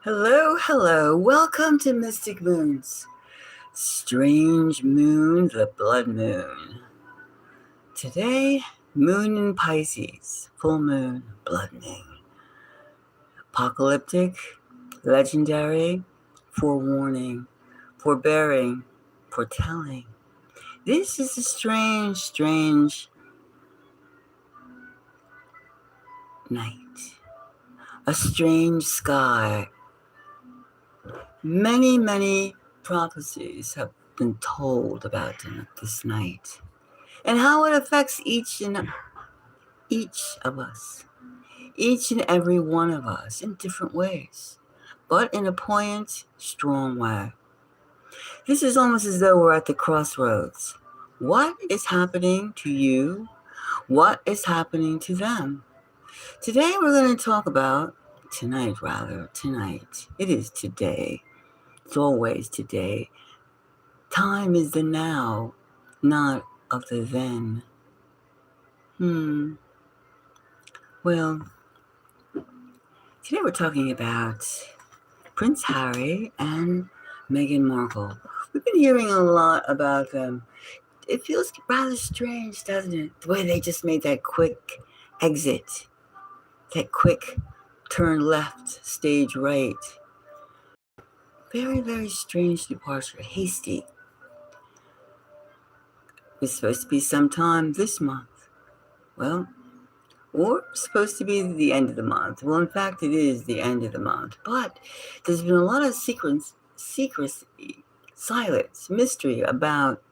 Hello, hello. Welcome to Mystic Moons. Strange moon, the blood moon. Today, moon in Pisces, full moon, blood moon. Apocalyptic, legendary, forewarning, forbearing, foretelling. This is a strange night. A strange sky. Many prophecies have been told about this night and how it affects each of us, each and every one of us in different ways, but in a poignant, strong way. This is almost as though we're at the crossroads. What is happening to you? What is happening to them? Today we're going to talk about, tonight. It is today. It's always today. Time is the now, not of the then. Well, today we're talking about Prince Harry and Meghan Markle. We've been hearing a lot about them. It feels rather strange, doesn't it? The way they just made that quick exit, that quick turn left, stage right. Very strange departure, hasty. It's supposed to be sometime this month. Well, or supposed to be the end of the month. Well, in fact, it is the end of the month. But there's been a lot of secrecy, silence, mystery about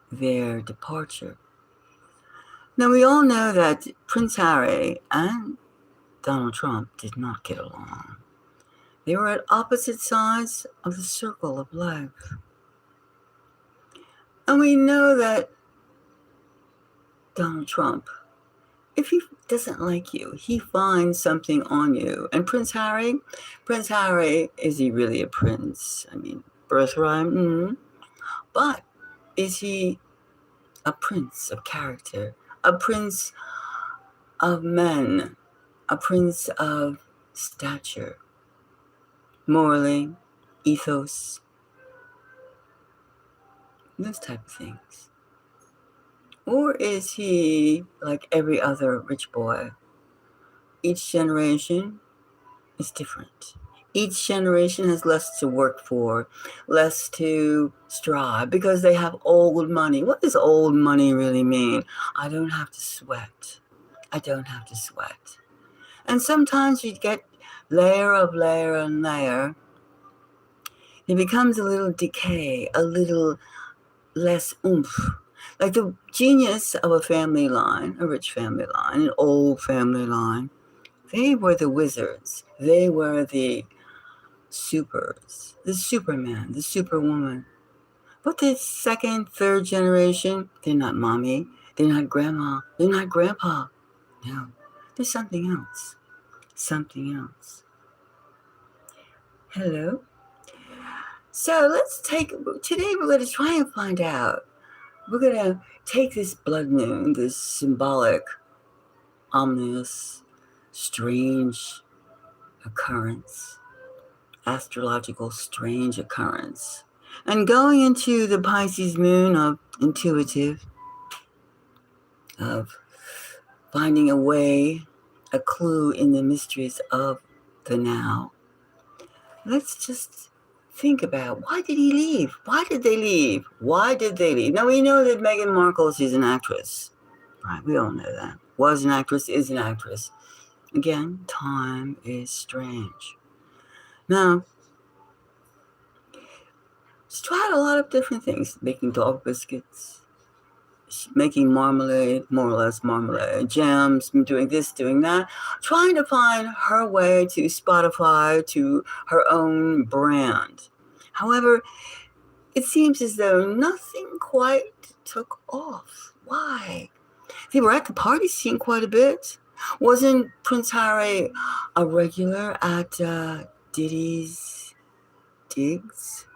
their departure. Now, we all know that Prince Harry and Donald Trump did not get along. They were at opposite sides of the circle of life. And we know that Donald Trump, if he doesn't like you, he finds something on you. And Prince Harry, is he really a prince? I mean, birthright, but is he a prince of character, a prince of men, a prince of stature, morally, ethos, those type of things? Or is he like every other rich boy? Each generation is different. Each generation has less to work for, less to strive, because they have old money. What does old money really mean? I don't have to sweat. And sometimes you get layer on layer. It becomes a little decay, a little less oomph. Like the genius of a family line, a rich family line, an old family line, they were the wizards. They were the supers, the Superman, the Superwoman. But the second, third generation, they're not mommy, they're not grandma, they're not grandpa. No, there's something else. Hello? So today we're going to try and find out. We're going to take this blood moon, this symbolic, ominous, strange occurrence, astrological strange occurrence, and going into the Pisces moon of intuitive, of finding a way, a clue in the mysteries of the now. Let's just think about, why did he leave? Why did they leave? Now, we know that Meghan Markle is an actress, right? We all know that. Was an actress, is an actress. Again, time is strange. Now, she's tried a lot of different things, making dog biscuits, making marmalade, more or less marmalade, jams, doing this, doing that, trying to find her way to Spotify, to her own brand. However, it seems as though nothing quite took off. Why? They were at the party scene quite a bit. Wasn't Prince Harry a regular at Diddy's digs?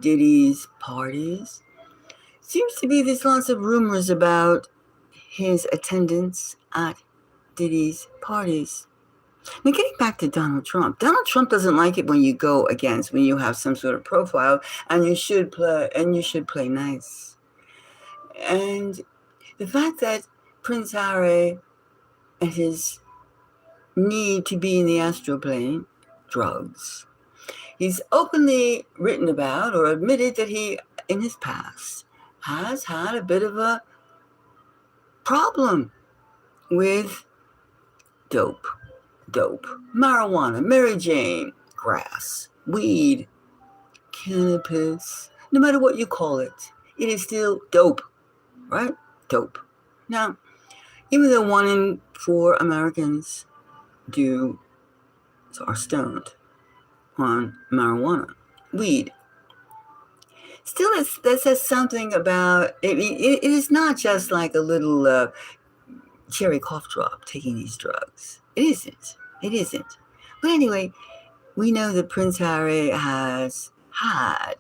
Diddy's parties? Seems to be there's lots of rumors about his attendance at Diddy's parties. Now, getting back to Donald Trump doesn't like it when you go against, when you have some sort of profile, and you should play nice. And the fact that Prince Harry and his need to be in the astral plane, drugs, he's openly written about or admitted that he, in his past, has had a bit of a problem with dope, marijuana, Mary Jane, grass, weed, cannabis, no matter what you call it, it is still dope, right? Dope. Now, even though 1 in 4 Americans are stoned on marijuana, weed, still that says something about it. It is not just like a little cherry cough drop taking these drugs. It isn't. But anyway, we know that Prince Harry has had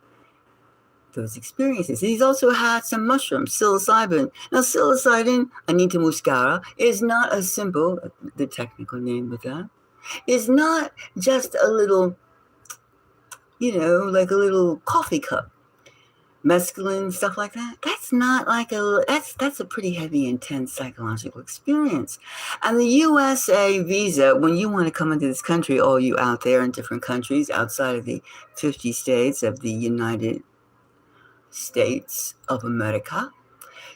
those experiences. He's also had some mushrooms, psilocybin. Now, psilocybin, Anita Muscara, is not as simple, the technical name of that, is not just a little, like a little coffee cup. Mescaline, stuff like that. That's not like that's a pretty heavy, intense psychological experience. And the USA visa, when you want to come into this country, all you out there in different countries outside of the 50 states of the United States of America,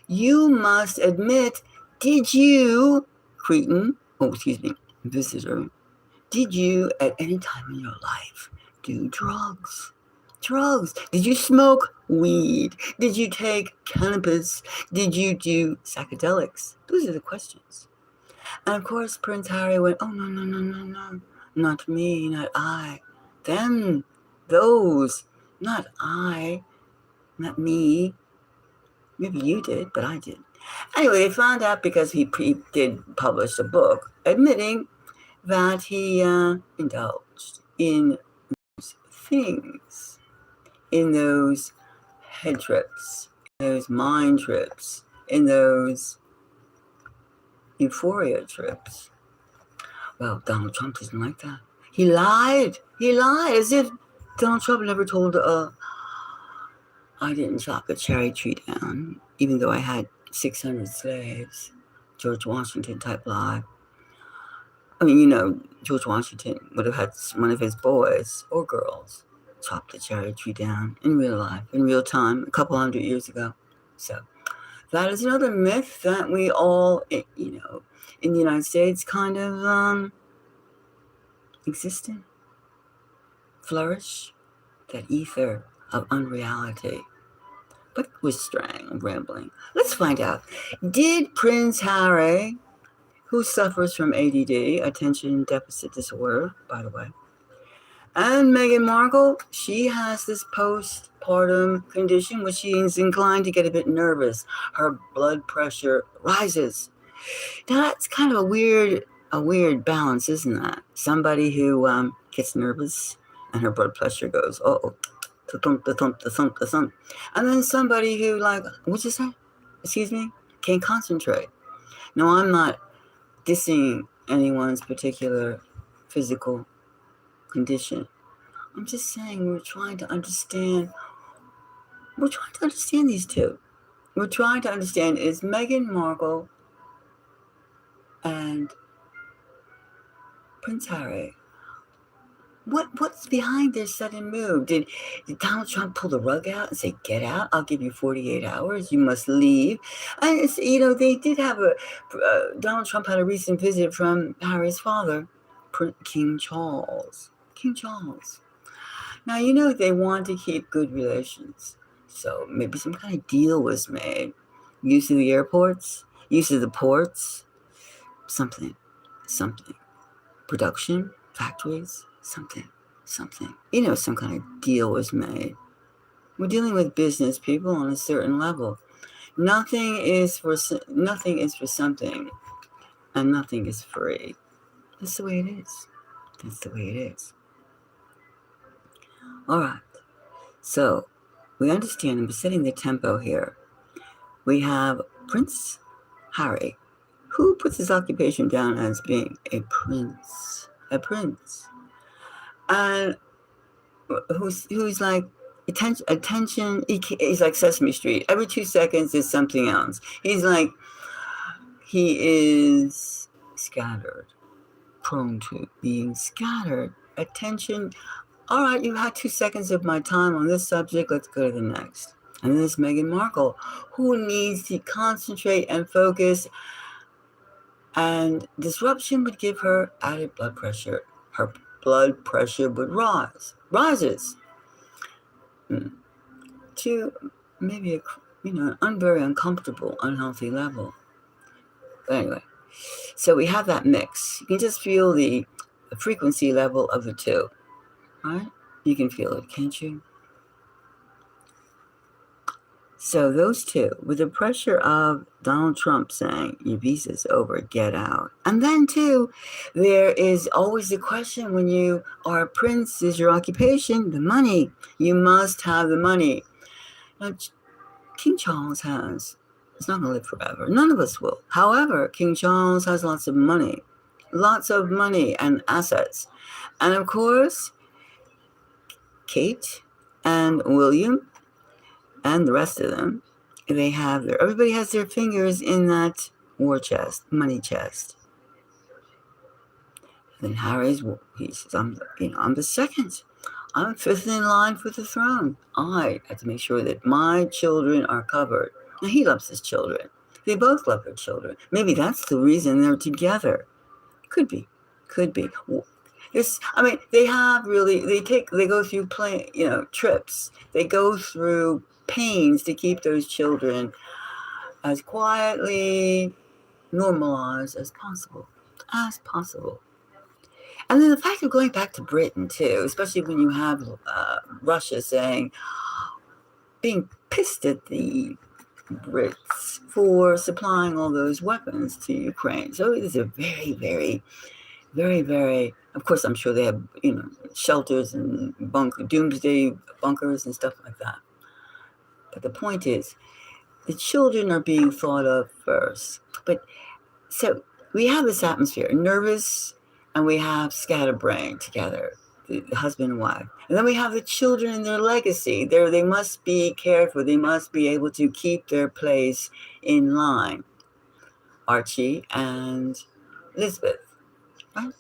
you must admit, did you, visitor, did you at any time in your life do drugs? Did you smoke weed? Did you take cannabis? Did you do psychedelics? Those are the questions. And of course, Prince Harry went, oh, no. Not me, not I. Them, those, not I, not me. Maybe you did, but I didn't. Anyway, they found out because he did publish a book admitting that he indulged in those things, in those head trips, in those mind trips, in those euphoria trips. Well, Donald Trump doesn't like that. He lied as if Donald Trump never told, I didn't chop a cherry tree down, even though I had 600 slaves. George Washington type lie. I mean, George Washington would have had one of his boys or girls chop the cherry tree down in real life, in real time, a couple 100 years ago. So that is another myth that we all, in the United States kind of exist in, flourish, that ether of unreality. But we're straying and rambling. Let's find out. Did Prince Harry, who suffers from ADD, attention deficit disorder, by the way, and Meghan Markle, she has this postpartum condition which she is inclined to get a bit nervous. Her blood pressure rises. Now that's kind of a weird balance, isn't that? Somebody who gets nervous and her blood pressure goes, the thump. And then somebody who what'd you say? Excuse me? Can't concentrate. No, I'm not dissing anyone's particular physical condition. I'm just saying we're trying to understand these two. We're trying to understand, is Meghan Markle and Prince Harry, what's behind their sudden move? Did Donald Trump pull the rug out and say, get out, I'll give you 48 hours, you must leave? And they did have Donald Trump had a recent visit from Harry's father, King Charles. Now, they want to keep good relations. So maybe some kind of deal was made. Use of the airports, use of the ports, something. Production, factories, something. Some kind of deal was made. We're dealing with business people on a certain level. Nothing is for something, and nothing is free. That's the way it is. All right. So we understand, and we're setting the tempo here. We have Prince Harry, who puts his occupation down as being a prince, a prince, and who's like attention. He's like Sesame Street. Every 2 seconds is something else. He's like he is scattered, prone to being scattered. Attention. All right, you had 2 seconds of my time on this subject. Let's go to the next. And this Meghan Markle, who needs to concentrate and focus, and disruption would give her added blood pressure. Her blood pressure would rises to maybe an very uncomfortable, unhealthy level. But anyway, so we have that mix. You can just feel the frequency level of the two, right? You can feel it, can't you? So those two, with the pressure of Donald Trump saying, your visa's over, get out. And then too, there is always the question when you are a prince, is your occupation, the money. You must have the money. Now, King Charles it's not going to live forever. None of us will. However, King Charles has lots of money and assets. And of course, Kate and William and the rest of them, everybody has their fingers in that war chest, money chest. And then Harry's, he says, I'm the second. I'm fifth in line for the throne. I have to make sure that my children are covered. Now, he loves his children. They both love their children. Maybe that's the reason they're together. Could be. They go through trips. They go through pains to keep those children as quietly normalized as possible. And then the fact of going back to Britain too, especially when you have Russia being pissed at the Brits for supplying all those weapons to Ukraine. So it is a very, very, very, very, of course, I'm sure they have, shelters and doomsday bunkers and stuff like that. But the point is, the children are being thought of first. But so we have this atmosphere, nervous, and we have scatterbrained together, the husband and wife. And then we have the children and their legacy. They must be cared for. They must be able to keep their place in line. Archie and Elizabeth, right?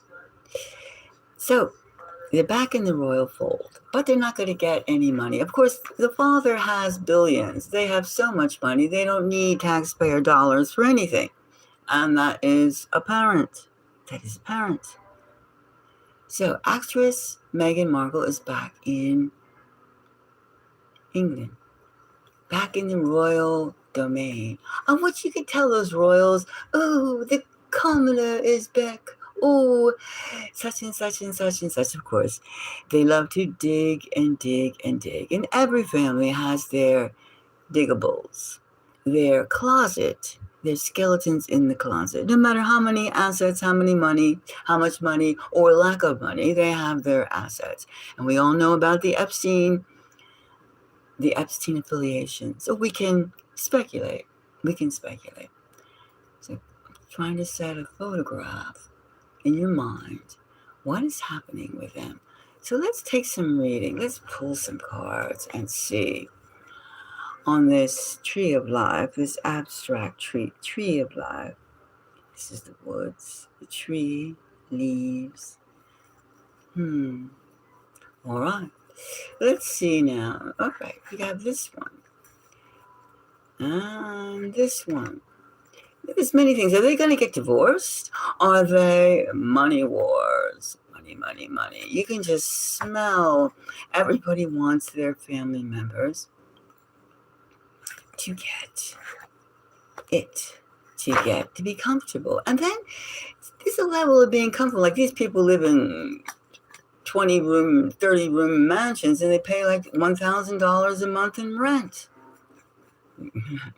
So they're back in the royal fold, but they're not going to get any money. Of course, the father has billions. They have so much money. They don't need taxpayer dollars for anything. And that is apparent. So actress Meghan Markle is back in England, back in the royal domain. On which you could tell those royals, oh, the commoner is back. Oh, such and such and such and such. Of course, they love to dig and dig and dig. And every family has their diggables, their closet, their skeletons in the closet. No matter how many assets, how much money, or lack of money, they have their assets. And we all know about the Epstein affiliation. So we can speculate. So I'm trying to set a photograph in your mind. What is happening with them? So let's take some reading. Let's pull some cards and see. On this tree of life, this abstract tree of life. This is the woods, the tree, leaves. All right. Let's see now. All right, we got this one. And this one. There's many things. Are they going to get divorced? Are they money wars? Money. You can just smell. Everybody wants their family members to be comfortable. And then there's a level of being comfortable. Like these people live in 20-room, 30-room mansions, and they pay like $1,000 a month in rent.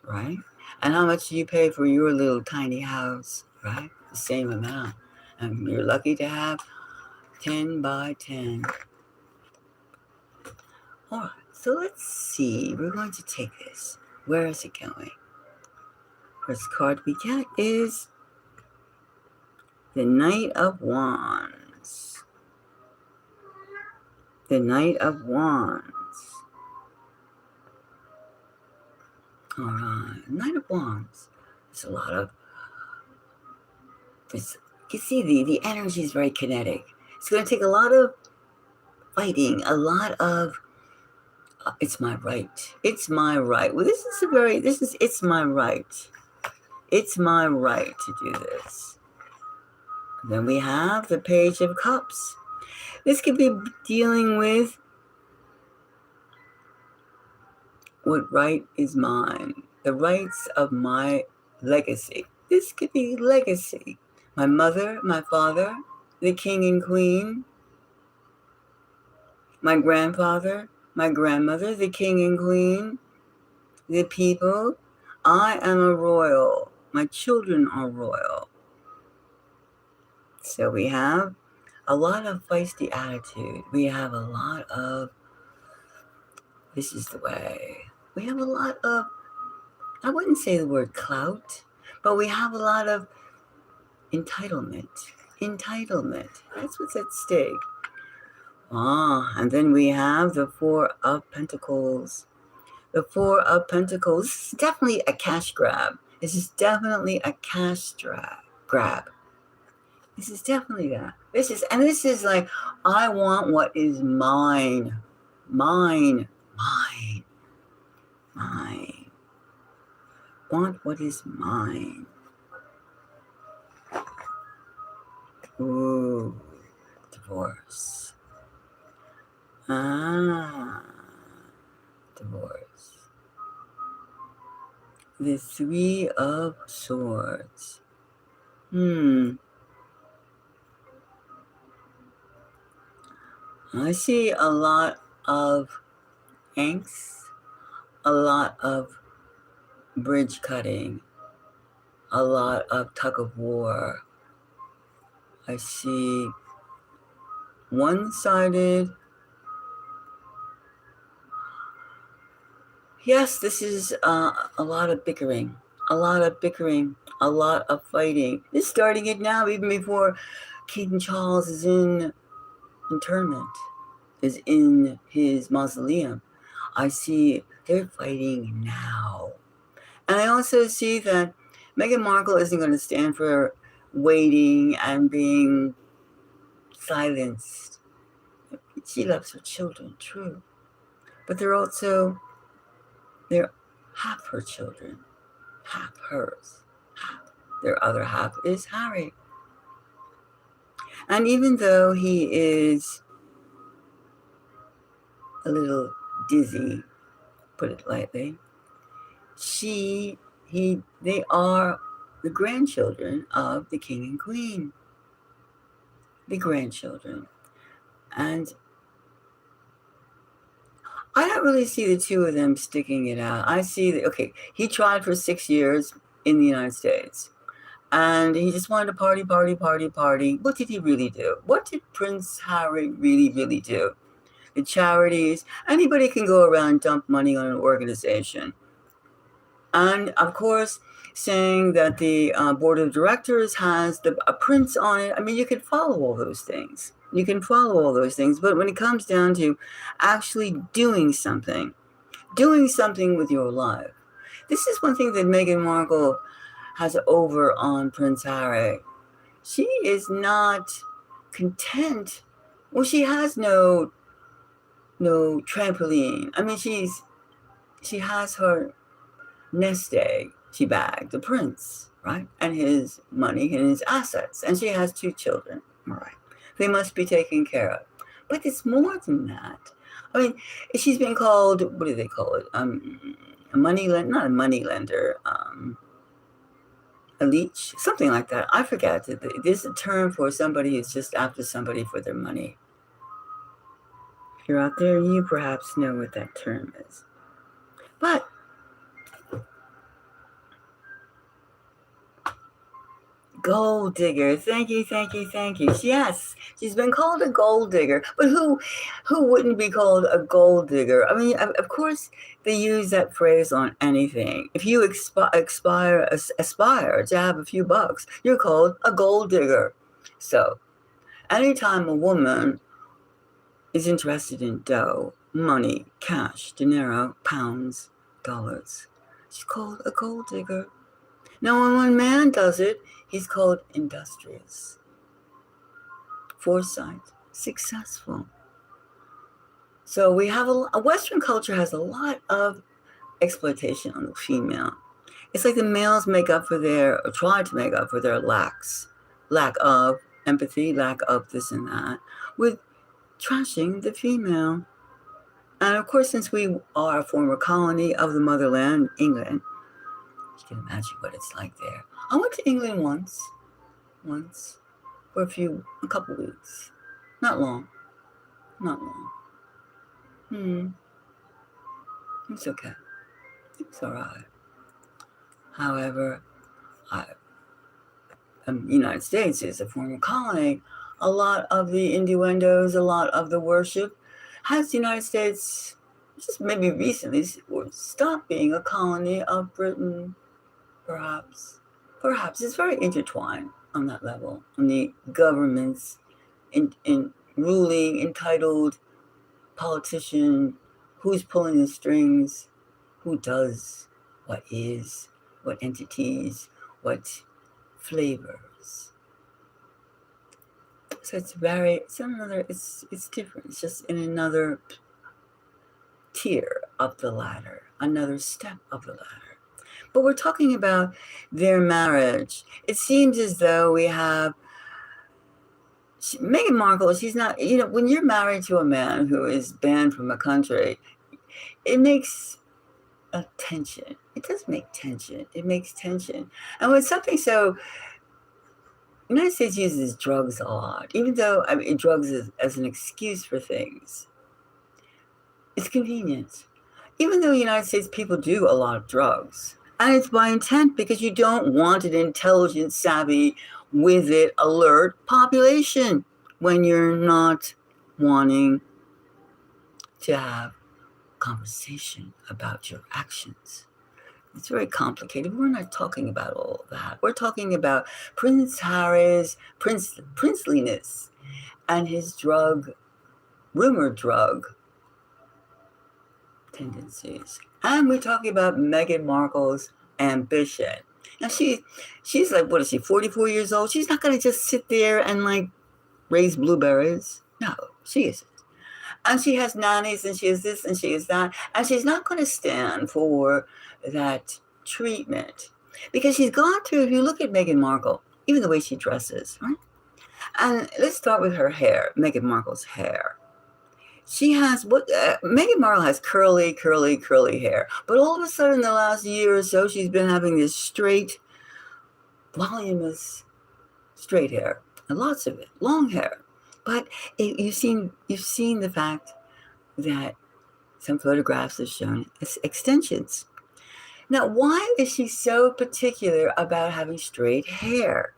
Right? And how much do you pay for your little tiny house? Right? The same amount. And you're lucky to have 10 by 10. All right, so let's see. We're going to take this. Where is it going? First card we get is the Knight of Wands. Wands. The Knight of Wands. All right, Knight of Wands. There's a lot of this. You see, the energy is very kinetic. It's going to take a lot of fighting, a lot of it's my right. It's my right. Well, it's my right. It's my right to do this. Then we have the Page of Cups. This could be dealing with what right is mine, the rights of my legacy. This could be legacy. My mother, my father, the king and queen, my grandfather, my grandmother, the king and queen, the people. I am a royal. My children are royal. So we have a lot of feisty attitude. We have a lot of, this is the way. We have a lot of, I wouldn't say the word clout, but we have a lot of entitlement. Entitlement. That's what's at stake. And then we have the Four of Pentacles. The Four of Pentacles. This is definitely a cash grab. This is definitely a cash grab. This is definitely that. This is like, I want what is mine. Mine. Mine. Mine. Want what is mine. Ooh. Divorce. Divorce. The Three of Swords. I see a lot of angst, a lot of bridge cutting, a lot of tug of war. I see one-sided. Yes, this is a lot of bickering, a lot of bickering, a lot of fighting. They're starting it now, even before King Charles is in internment, is in his mausoleum. I see they're fighting now. And I also see that Meghan Markle isn't going to stand for waiting and being silenced. She loves her children, true. But they're half her children, half hers, half. Their other half is Harry. And even though he is a little dizzy, put it lightly, they are the grandchildren of the king and queen. The grandchildren. And I don't really see the two of them sticking it out. I see that, okay, he tried for 6 years in the United States. And he just wanted to party. What did he really do? What did Prince Harry really do? The charities, anybody can go around and dump money on an organization. And of course, saying that the board of directors has a prince on it. I mean, you can follow all those things. But when it comes down to actually doing something with your life, this is one thing that Meghan Markle has over on Prince Harry. She is not content. Well, she has no trampoline. I mean, she has her nest egg. She bagged the prince, right? And his money and his assets. And she has 2 children, right? They must be taken care of. But it's more than that. I mean, she's been called, what do they call it? A money lender, not a money lender, a leech, something like that. I forgot. There's a term for somebody who's just after somebody for their money. If you're out there, you perhaps know what that term is. But gold digger. Thank you. Yes, she's been called a gold digger. But who wouldn't be called a gold digger? I mean, of course, they use that phrase on anything. If you aspire to have a few bucks, you're called a gold digger. So Anytime a woman is interested in dough, money, cash, dinero, pounds, dollars, she's called a gold digger. Now, when a man does it, he's called industrious, foresight, successful. So we have a Western culture has a lot of exploitation on the female. It's like the males make up for their, or try to make up for their lack of empathy, lack of this and that, with trashing the female. And of course, since we are a former colony of the motherland, England, you can imagine what it's like there. I went to England once for a couple weeks. Not long. It's okay. It's all right. However, the United States is a former colony. A lot of the innuendos, a lot of the worship has the United States, just maybe recently, stopped being a colony of Britain, perhaps. Perhaps. It's very intertwined on that level, on the government's in ruling, entitled politician, who's pulling the strings, who does what is, what entities, what flavors. So it's different. It's just in another tier of the ladder, another step of the ladder. But we're talking about their marriage. It seems as though we have Meghan Markle. She's not, when you're married to a man who is banned from a country, it makes a tension. It does make tension. It makes tension. And when something so, the United States uses drugs a lot, even though drugs as an excuse for things. It's convenient. Even though the United States people do a lot of drugs, and it's by intent because you don't want an intelligent, savvy, with it, alert population when you're not wanting to have conversation about your actions. It's very complicated. We're not talking about all of that. We're talking about Prince Harry's princeliness and his rumored drug tendencies. And we're talking about Meghan Markle's ambition. Now she's like, what is she, 44 years old? She's not going to just sit there and raise blueberries. No, she isn't. And she has nannies, and she has this, and she has that. And she's not going to stand for that treatment. Because she's gone through, if you look at Meghan Markle, even the way she dresses, right? And let's start with her hair, Meghan Markle's hair. She has Meghan Markle has curly hair. But all of a sudden, the last year or so, she's been having this straight, voluminous, straight hair. And lots of it, long hair. But you've seen the fact that some photographs have shown extensions. Now, why is she so particular about having straight hair?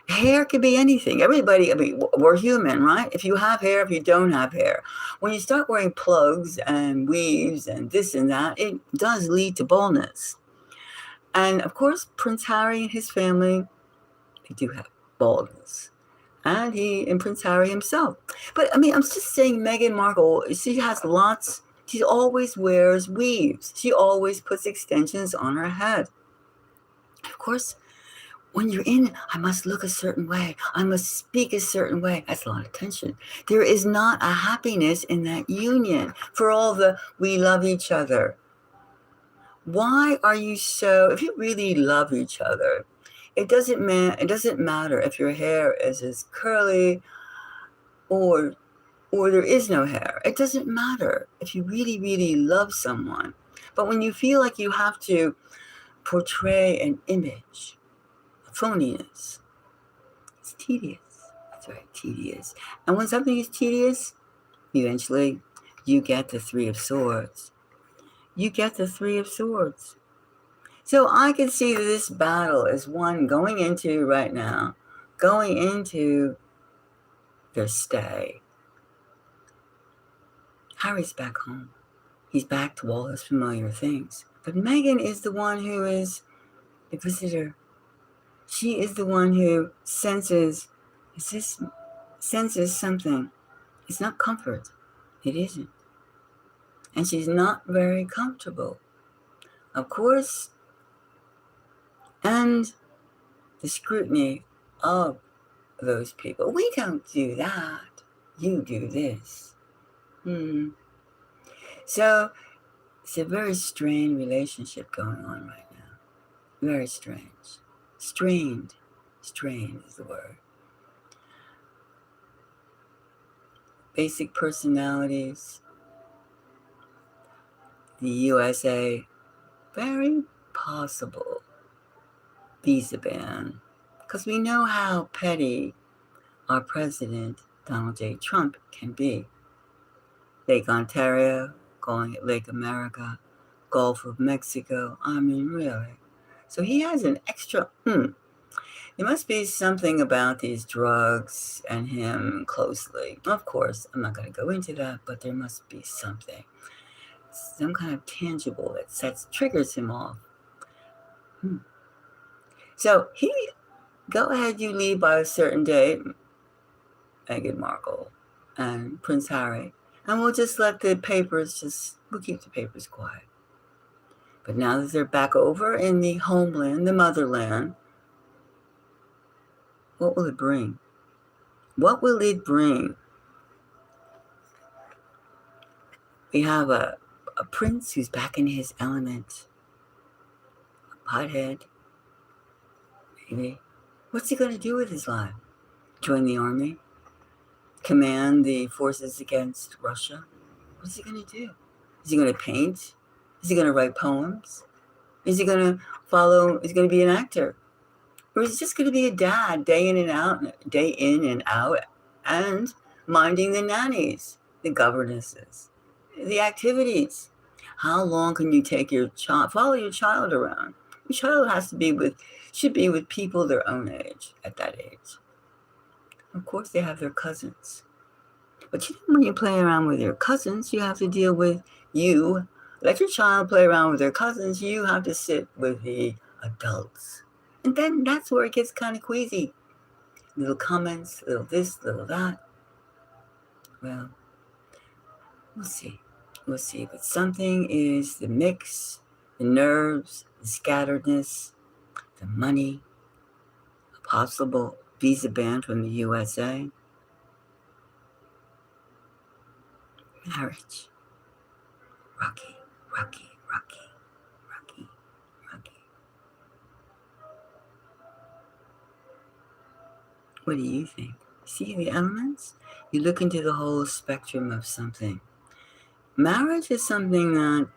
Hair can be anything. Everybody, we're human, right? If you have hair, if you don't have hair. When you start wearing plugs and weaves and this and that, it does lead to baldness. And of course, Prince Harry and his family, they do have baldness. And Prince Harry himself. But I'm just saying, Meghan Markle, she always wears weaves. She always puts extensions on her head. Of course, when you're in, I must look a certain way. I must speak a certain way. That's a lot of tension. There is not a happiness in that union for all we love each other. Why are you if you really love each other, it doesn't matter if your hair is as curly or there is no hair. It doesn't matter if you really, really love someone. But when you feel like you have to portray an image, a phoniness, it's tedious. It's very tedious. And when something is tedious, eventually you get the Three of Swords. So I can see that this battle is one going into their stay. Harry's back home. He's back to all his familiar things. But Meghan is the one who is the visitor. She is the one who senses This senses something. It's not comfort. It isn't. And she's not very comfortable. Of course, and the scrutiny of those people. We don't do that. You do this. So it's a very strained relationship going on right now. Very strange. Strained. Strained is the word. Basic personalities. The USA, very possible visa ban. Because we know how petty our president, Donald J. Trump, can be. Lake Ontario, calling it Lake America, Gulf of Mexico. I mean, really. So he has an extra, there must be something about these drugs and him closely. Of course, I'm not going to go into that, but there must be something. Some kind of tangible that triggers him off. So go ahead, you leave by a certain date, Meghan Markle and Prince Harry, and we'll just let the papers we'll keep the papers quiet. But now that they're back over in the homeland, the motherland, what will it bring? What will it bring? We have a prince who's back in his element. A pothead. Maybe. What's he going to do with his life? Join the army? Command the forces against Russia? What's he going to do? Is he going to paint? Is he going to write poems? Is he going to is he going to be an actor? Or is he just going to be a dad day in and out, and minding the nannies, the governesses, the activities? How long can you take follow your child around? Your child should be with people their own age at that age. Of course, they have their cousins. But when you play around with your cousins, you have to deal with you. Let your child play around with their cousins. You have to sit with the adults. And then that's where it gets kind of queasy. Little comments, little this, little that. Well, we'll see. We'll see. But something is the mix, the nerves, the scatteredness, the money, a possible visa ban from the USA. Marriage. Rocky, rocky, rocky, rocky, rocky. What do you think? See the elements? You look into the whole spectrum of something. Marriage is something that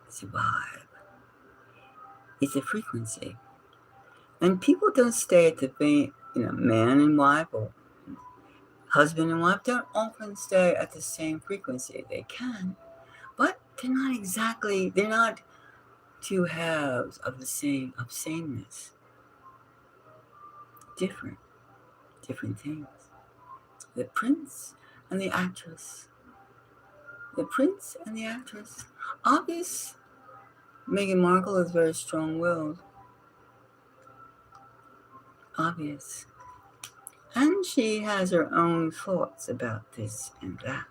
is a vibe. It's a frequency. And people don't stay at the man and wife or husband and wife don't often stay at the same frequency. They can, but they're not two halves of sameness. Different things. The prince and the actress. The prince and the actress. Obvious, Meghan Markle is very strong-willed. Obvious. And she has her own thoughts about this and that.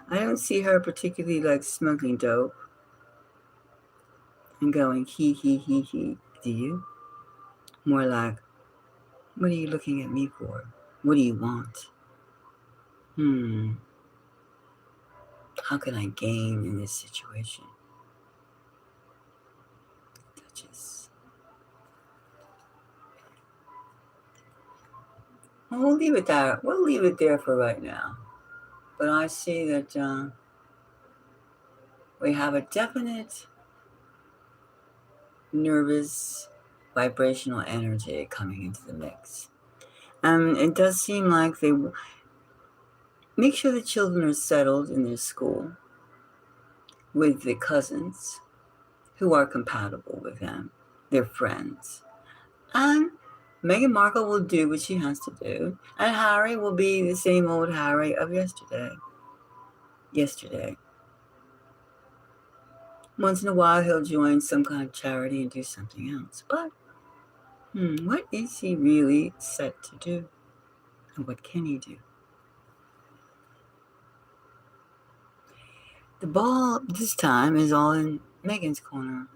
I don't see her particularly like smoking dope and going he. Do you? More like, what are you looking at me for? What do you want? How can I gain in this situation? Duchess. Well, we'll leave it there. We'll leave it there for right now. But I see that we have a definite nervous vibrational energy coming into the mix. It does seem like they make sure the children are settled in their school with the cousins who are compatible with them, their friends. And Meghan Markle will do what she has to do, and Harry will be the same old Harry of yesterday. Once in a while, he'll join some kind of charity and do something else. But What is he really set to do? And what can he do? The ball this time is all in Meghan's corner.